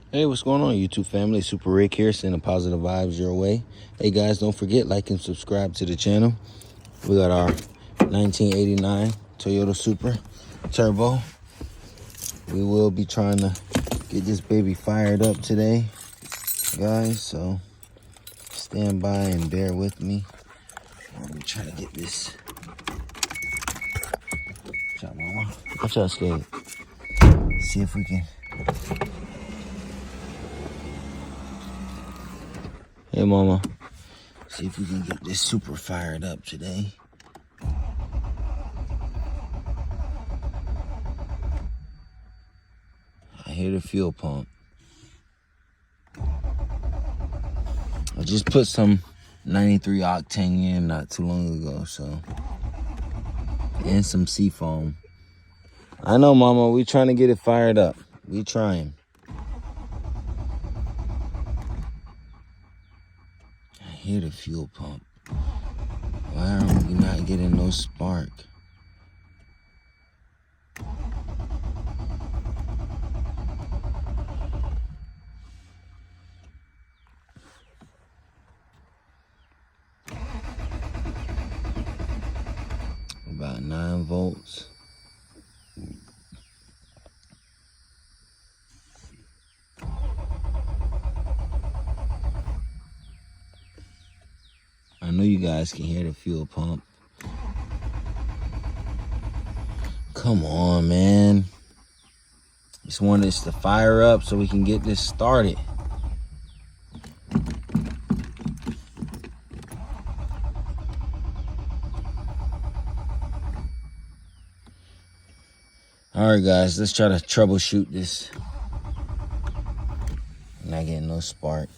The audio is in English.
Hey, what's going on, YouTube family? Super Rick here, sending positive vibes your way. Hey guys, don't forget, like and subscribe to the channel. We got our 1989 Toyota Supra Turbo. We will be trying to get this baby fired up today, guys, so stand by and bear with me. Let me try to get this. Watch out, mama. Watch out, Skate. See if we can. Hey, mama. See if we can get this super fired up today. I hear the fuel pump. I just put some 93 octane in not too long ago, so. And some seafoam. I know, mama, we trying to get it fired up. We trying. I hear the fuel pump. Why are we not getting no spark? About 9 volts. I know you guys can hear the fuel pump. Come on, man. Just want this to fire up so we can get this started. All right, guys, let's try to troubleshoot this. Not getting no spark.